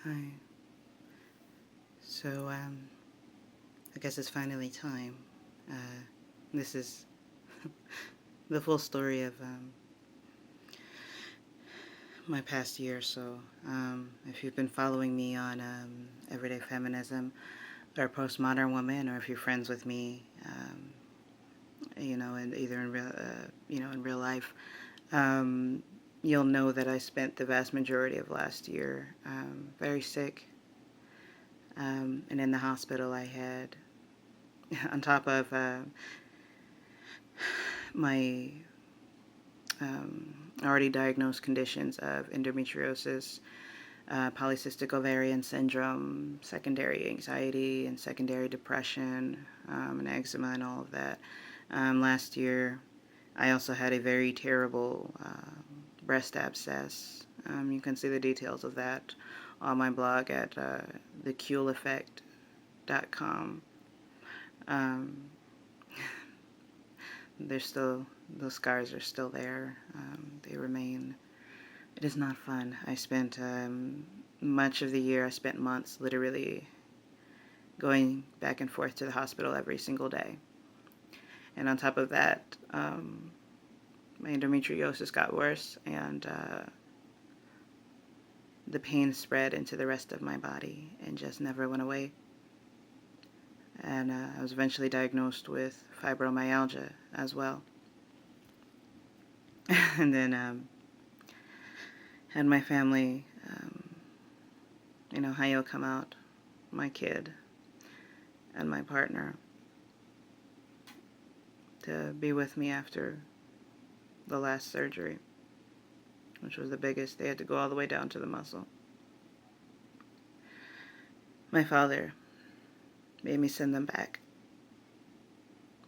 Hi. So, I guess it's finally time. This is the full story of my past year or so. If you've been following me on Everyday Feminism or Postmodern Woman, or if you're friends with me, and either in real life, um, you'll know that I spent the vast majority of last year very sick, and in the hospital. I had, on top of my already diagnosed conditions of endometriosis, polycystic ovarian syndrome, secondary anxiety, and secondary depression, and eczema, and all of that. Last year, I also had a very terrible breast abscess. You can see the details of that on my blog at theculeffect.com. Um, those scars are still there. They remain. It is not fun. I spent much of the year, I spent months literally going back and forth to the hospital every single day. And on top of that, my endometriosis got worse, and the pain spread into the rest of my body and just never went away. And I was eventually diagnosed with fibromyalgia as well. And then had my family, Hayo come out, my kid, and my partner, to be with me after the last surgery, which was the biggest. They had to go all the way down to the muscle. My father made me send them back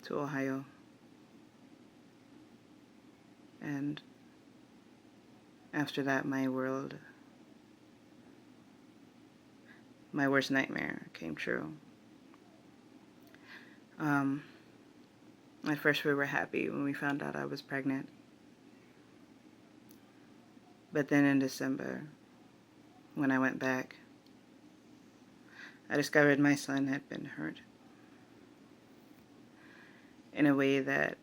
to Ohio. And after that, my worst nightmare came true. At first we were happy when we found out I was pregnant. But then in December, when I went back, I discovered my son had been hurt in a way that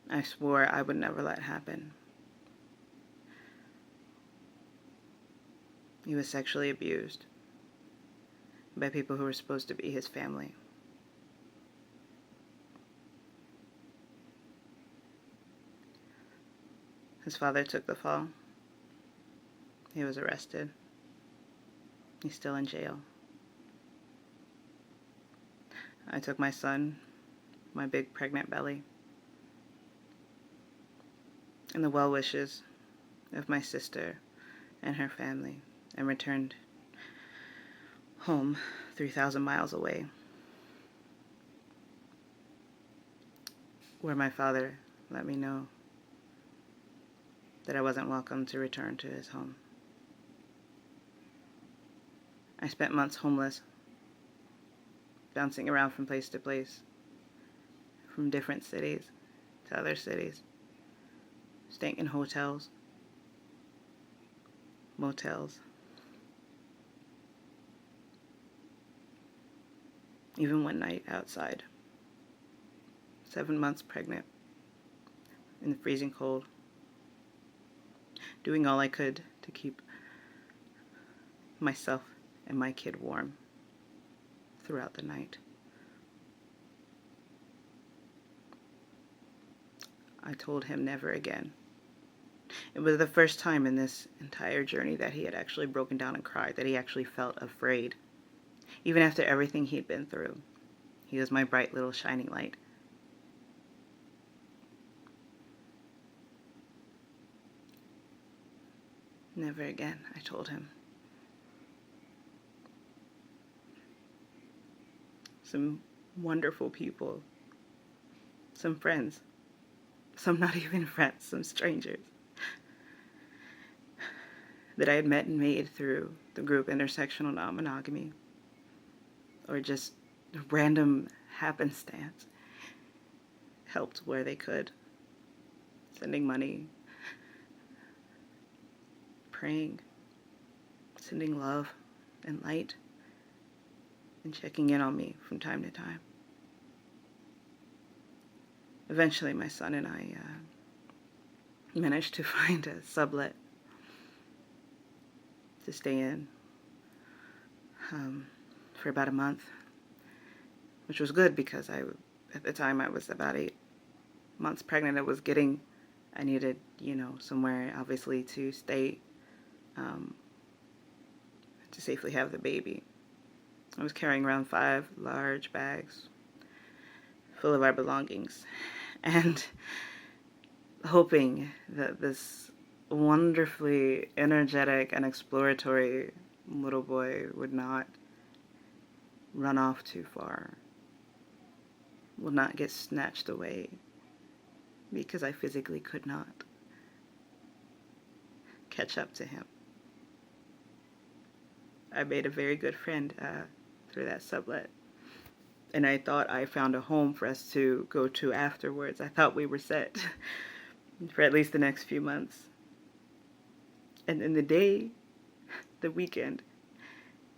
I swore I would never let happen. He was sexually abused by people who were supposed to be his family. His father took the fall. He was arrested. He's still in jail. I took my son, my big pregnant belly, and the well wishes of my sister and her family, and returned home 3,000 miles away, where my father let me know that I wasn't welcome to return to his home. I spent months homeless, bouncing around from place to place, from different cities to other cities, staying in hotels, motels. Even one night outside, 7 months pregnant, in the freezing cold, doing all I could to keep myself and my kid warm throughout the night. I told him never again. It was the first time in this entire journey that he had actually broken down and cried, that he actually felt afraid. Even after everything he'd been through, he was my bright little shining light. Never again, I told him. Some wonderful people, some friends, some not even friends, some strangers that I had met and made through the group Intersectional Non-Monogamy, or just random happenstance, helped where they could, sending money, praying, sending love and light and checking in on me from time to time. Eventually, my son and I managed to find a sublet to stay in for about a month, which was good because at the time I was about 8 months pregnant. I needed, somewhere obviously to stay, to safely have the baby. I was carrying around 5 large bags full of our belongings and hoping that this wonderfully energetic and exploratory little boy would not run off too far, would not get snatched away, because I physically could not catch up to him. I made a very good friend through that sublet, and I thought I found a home for us to go to afterwards. I thought we were set for at least the next few months. And then the weekend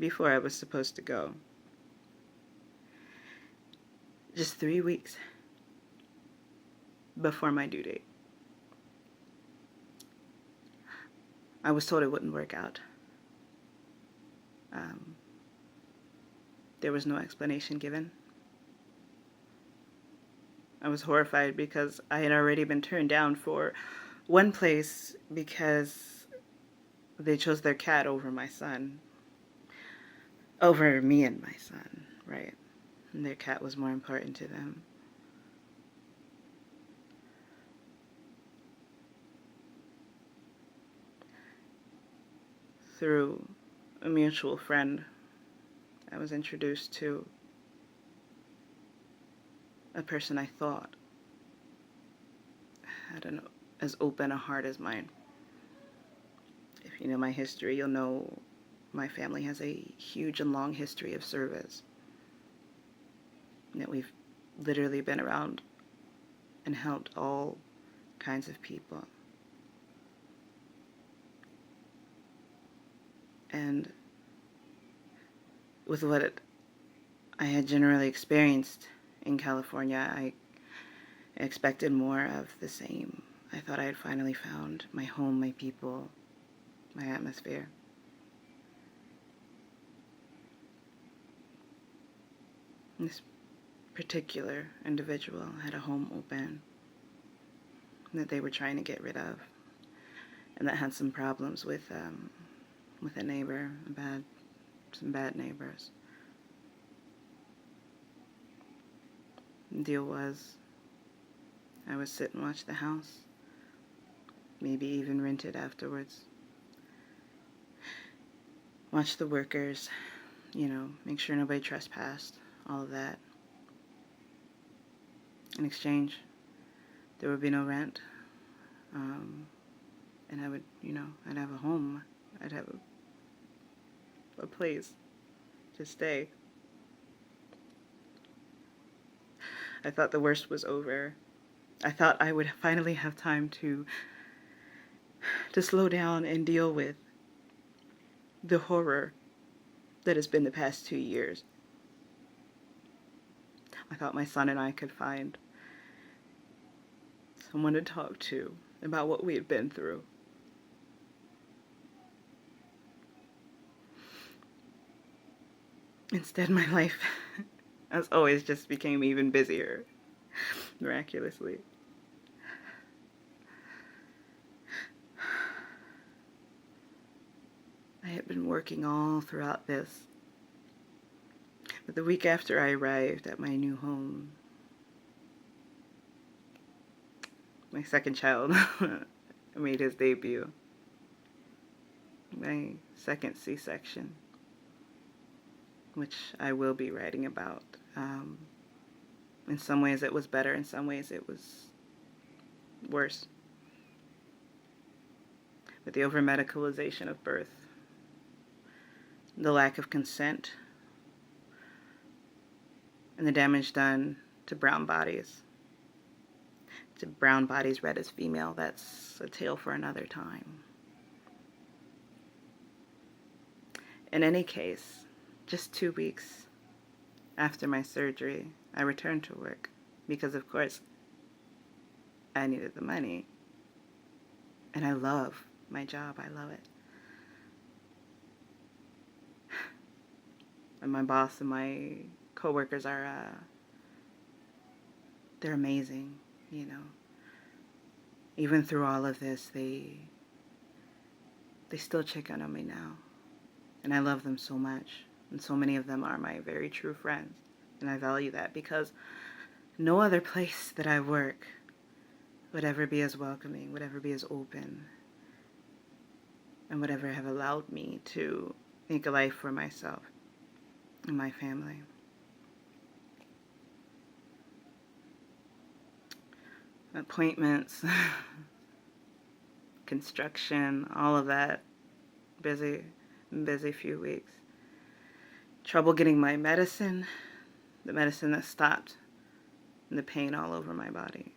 before I was supposed to go, just 3 weeks before my due date, I was told it wouldn't work out. There was no explanation given. I was horrified because I had already been turned down for one place because they chose their cat over my son. Over me and my son, right? And their cat was more important to them. Through a mutual friend, I was introduced to a person I thought had as open a heart as mine. If you know my history, you'll know my family has a huge and long history of service. That we've literally been around and helped all kinds of people. And with what I had generally experienced in California, I expected more of the same. I thought I had finally found my home, my people, my atmosphere. This particular individual had a home open that they were trying to get rid of, and that had some problems with a neighbor, some bad neighbors. The deal was, I would sit and watch the house, maybe even rent it afterwards. Watch the workers, make sure nobody trespassed, all of that. In exchange, there would be no rent, and I would, I'd have a home, I'd have a place to stay. I thought the worst was over. I thought I would finally have time to slow down and deal with the horror that has been the past 2 years. I thought my son and I could find someone to talk to about what we had been through. Instead, my life, as always, just became even busier, miraculously. I had been working all throughout this, but the week after I arrived at my new home, my second child made his debut. My second C-section, which I will be writing about. In some ways it was better, in some ways it was worse. With the over-medicalization of birth, the lack of consent, and the damage done to brown bodies. To brown bodies read as female, that's a tale for another time. In any case, just 2 weeks after my surgery, I returned to work because, of course, I needed the money. And I love my job. I love it. And my boss and my coworkers are, they're amazing, you know. Even through all of this, they still check in on me now. And I love them so much. And so many of them are my very true friends. And I value that because no other place that I work would ever be as welcoming, would ever be as open, and would ever have allowed me to make a life for myself and my family. Appointments, construction, all of that. Busy few weeks. Trouble getting my medicine, the medicine that stopped the pain all over my body.